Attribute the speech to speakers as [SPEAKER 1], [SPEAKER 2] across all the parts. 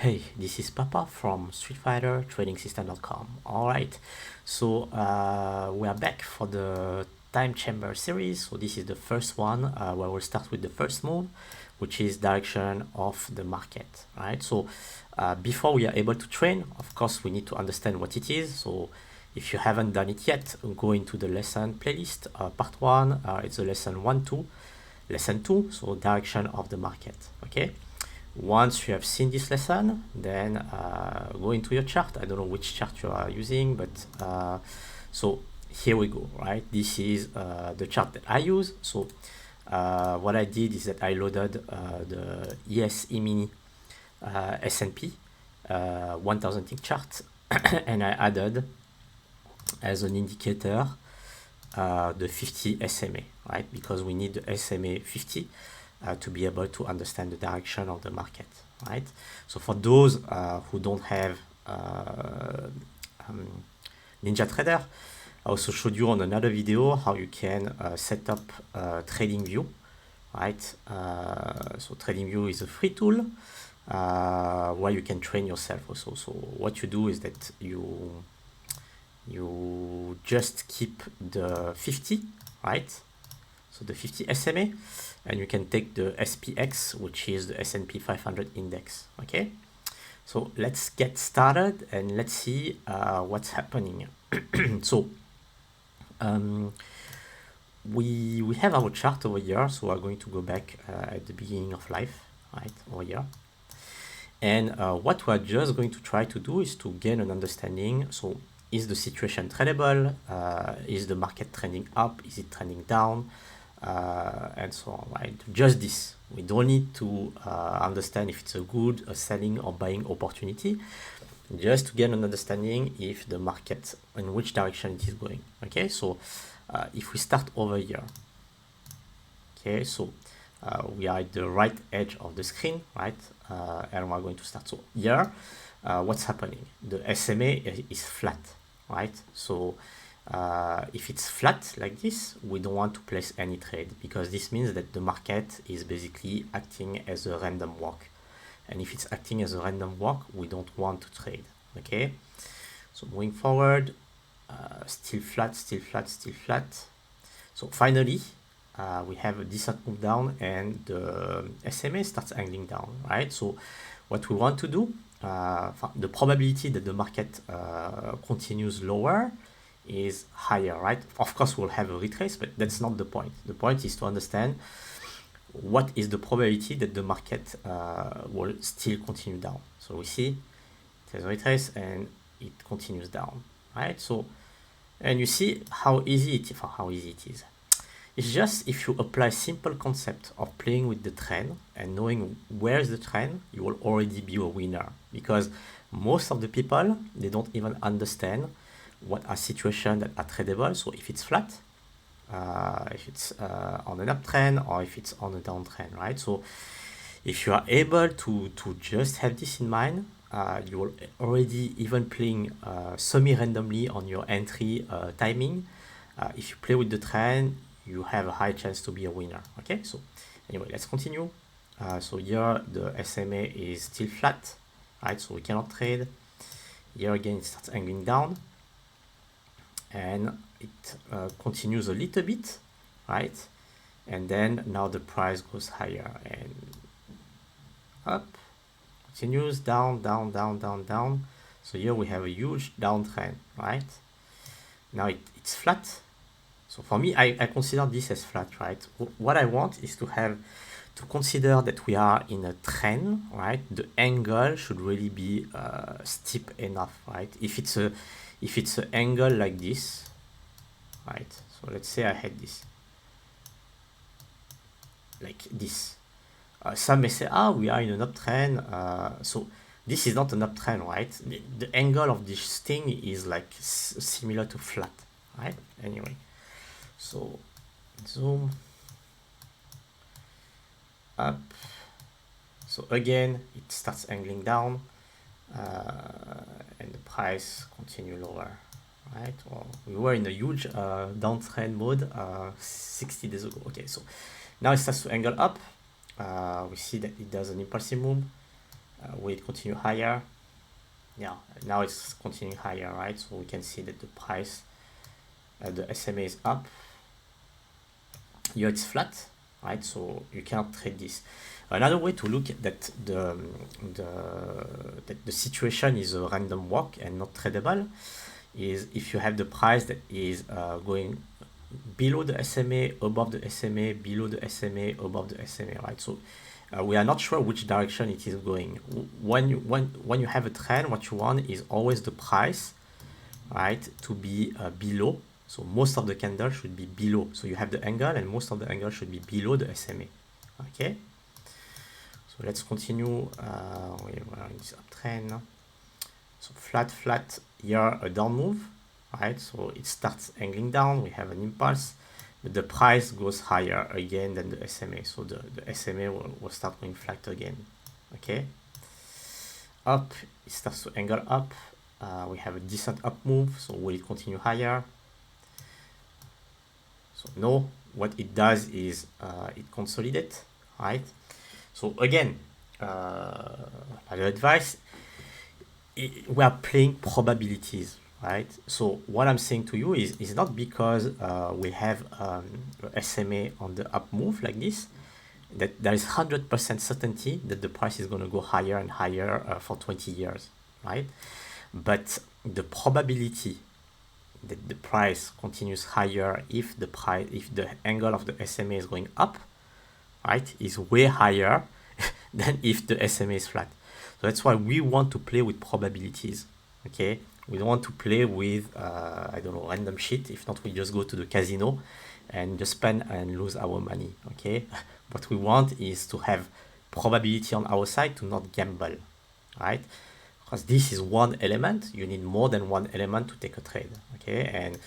[SPEAKER 1] Hey, this is Papa from StreetFighterTradingSystem.com. Alright, so we are back for the Time Chamber series. So this is the first one where we'll start with the first move, which is direction of the market. Right. So before we are able to train, of course, we need to understand what it is. So if you haven't done it yet, go into the lesson playlist. Part 1, it's a lesson 1-2. Lesson 2, so direction of the market. Okay. Once you have seen this lesson, then go into your chart. I don't know which chart you are using, but so here we go, right? This is the chart that I use. So what I did is that I loaded the ES-E-mini S&P 1000 tick chart and I added as an indicator the 50 SMA, right? Because we need the SMA 50 to be able to understand the direction of the market, right? So for those who don't have NinjaTrader, I also showed you on another video how you can set up TradingView, right? So TradingView is a free tool where you can train yourself also. So what you do is that you just keep the 50, right? So the 50 SMA, and you can take the SPX, which is the S&P 500 index. Okay, so let's get started and let's see what's happening. So we have our chart over here, so we're going to go back at the beginning of life, right, over here. And what we're just going to try to do is to gain an understanding. So is the situation tradable? Is the market trending up? Is it trending down? And so on, right? Just this. We don't need to understand if it's a selling or buying opportunity, just to get an understanding if the market, in which direction it is going. Okay, so if we start over here, okay, so we are at the right edge of the screen, right? And we're going to start. So here, what's happening? The SMA is flat, right? So if it's flat like this, we don't want to place any trade because this means that the market is basically acting as a random walk. And if it's acting as a random walk, we don't want to trade. Okay, so moving forward, still flat, still flat, still flat. So finally, we have a decent move down and the SMA starts angling down, right? So what we want to do, the probability that the market continues lower is higher, right? Of course, we'll have a retrace, but that's not the point. The point is to understand what is the probability that the market will still continue down. So we see there's a retrace and it continues down, right? So, and you see how easy it is. It's just if you apply simple concept of playing with the trend and knowing where is the trend, you will already be a winner. Because most of the people, they don't even understand what are situations that are tradable. So if it's flat, if it's on an uptrend, or if it's on a downtrend, right? So if you are able to just have this in mind, you will already even playing semi-randomly on your entry timing. If you play with the trend, you have a high chance to be a winner. Okay, so anyway, let's continue. So here the SMA is still flat, right? So we cannot trade. Here again, it starts angling down and it continues a little bit, right? And then now the price goes higher and up, continues down, down, down, down, down. So here we have a huge downtrend, right? Now it's flat. So for me, I consider this as flat, right? What I want is to consider that we are in a trend, right? The angle should really be steep enough, right? If it's an angle like this, right? So let's say I had this, like this. Some may say, we are in an uptrend. So this is not an uptrend, right? The angle of this thing is like similar to flat, right? Anyway, so zoom up. So again, it starts angling down, and the price continue lower, right? Well, we were in a huge downtrend mode 60 days ago. Okay, so now it starts to angle up. We see that it does an impulsive move, Will it continue higher? Yeah, now it's continuing higher, right? So we can see that the price, the SMA is up. Here it's flat, right? So you cannot trade this. Another way to look at that the situation is a random walk and not tradable is if you have the price that is going below the SMA, above the SMA, below the SMA, above the SMA, right? So we are not sure which direction it is going. When you have a trend, what you want is always the price, right, to be below. So most of the candles should be below. So you have the angle and most of the angle should be below the SMA. Okay. So let's continue. We are in this uptrend. So flat, here a down move, right? So it starts angling down. We have an impulse, but the price goes higher again than the SMA. So the SMA will start going flat again. Okay. Up, it starts to angle up. We have a decent up move. So will it continue higher? So no. What it does is it consolidates, right? So again, my advice, we are playing probabilities, right? So what I'm saying to you is not because we have SMA on the up move like this, that there is 100% certainty that the price is going to go higher and higher for 20 years, right? But the probability that the price continues higher if the angle of the SMA is going up, right, is way higher than if the SMA is flat. So that's why we want to play with probabilities. Okay, we don't want to play with I don't know, random shit. If not, we just go to the casino and just spend and lose our money. Okay, what we want is to have probability on our side, to not gamble, right? Because this is one element. You need more than one element to take a trade. Okay, and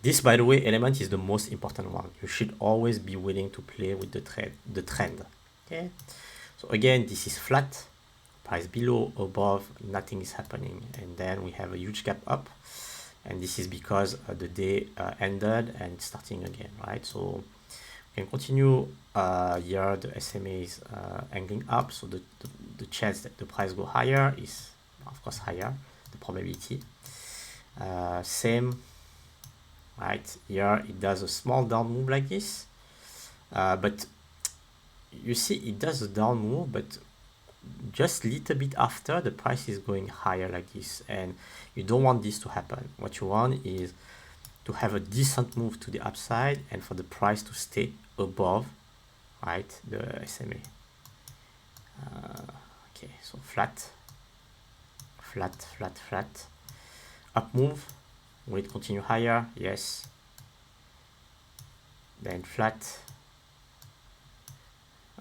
[SPEAKER 1] this, by the way, element is the most important one. You should always be willing to play with the trend. Okay, so again, this is flat, price below, above, nothing is happening, and then we have a huge gap up, and this is because the day ended and it's starting again, right? So we can continue. Here the SMA is angling up, so the chance that the price go higher is of course higher, the probability. Same, right? Here it does a small down move like this, but you see it does a down move, but just a little bit after the price is going higher like this, and you don't want this to happen. What you want is to have a decent move to the upside and for the price to stay above, right, the SMA. Okay, so flat, up move. Will it continue higher? Yes. Then flat.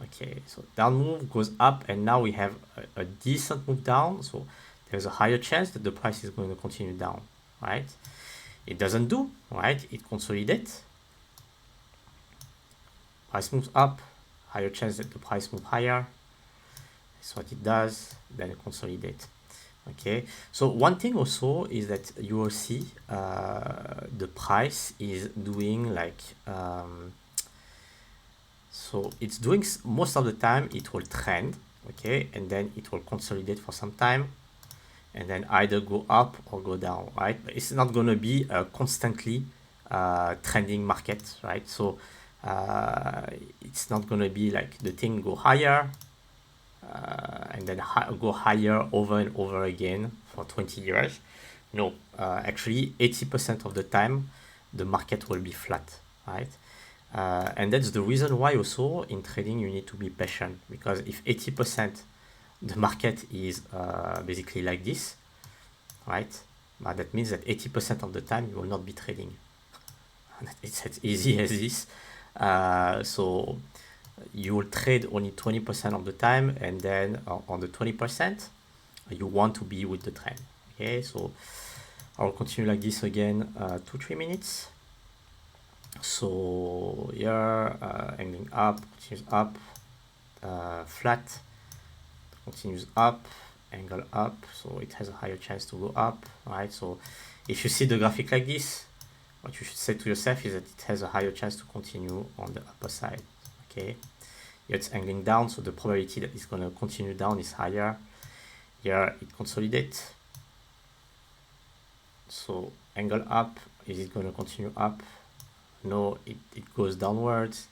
[SPEAKER 1] Okay, so down move goes up, and now we have a decent move down, so there's a higher chance that the price is going to continue down, right? It doesn't do, right? It consolidates. Price moves up, higher chance that the price moves higher. That's what it does. Then it consolidates. Okay, so one thing also is that you will see the price is doing like so it's doing most of the time it will trend, okay, and then it will consolidate for some time and then either go up or go down, right? But it's not going to be a constantly trending market, right? So it's not going to be like the thing go higher and then go higher over and over again for 20 years. No, actually 80% of the time the market will be flat, right? And that's the reason why also in trading you need to be patient, because if 80% the market is basically like this, right, that means that 80% of the time you will not be trading. It's as easy as this. So you will trade only 20% of the time, and then on the 20% you want to be with the trend. Okay, so I'll continue like this again 2-3 minutes. So here ending up, continues up, flat, continues up, angle up, so it has a higher chance to go up, right? So if you see the graphic like this, what you should say to yourself is that it has a higher chance to continue on the upper side. Okay, here it's angling down, so the probability that it's going to continue down is higher. here it consolidates. So angle up, is it going to continue up? No, it goes downwards.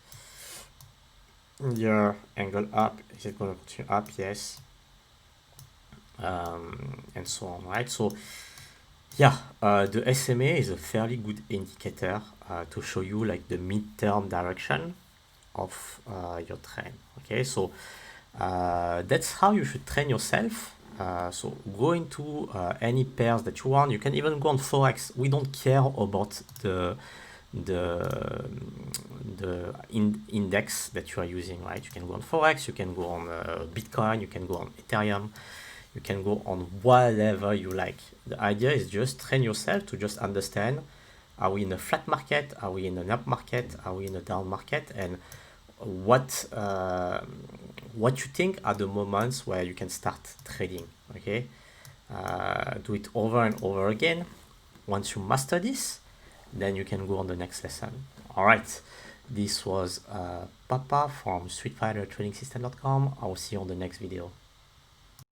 [SPEAKER 1] Here, angle up, is it going to continue up? Yes. And so on, right? So yeah, the SMA is a fairly good indicator to show you like the midterm direction of your trend. Okay, so that's how you should train yourself. So go into any pairs that you want. You can even go on Forex. We don't care about the index that you are using, right? You can go on Forex, you can go on Bitcoin, you can go on Ethereum, you can go on whatever you like. The idea is just train yourself to just understand, are we in a flat market, are we in an up market, are we in a down market, and what you think are the moments where you can start trading. Okay, do it over and over again. Once you master this, then you can go on the next lesson. All right, this was Papa from StreetFighterTradingSystem.com. I will see you on the next video.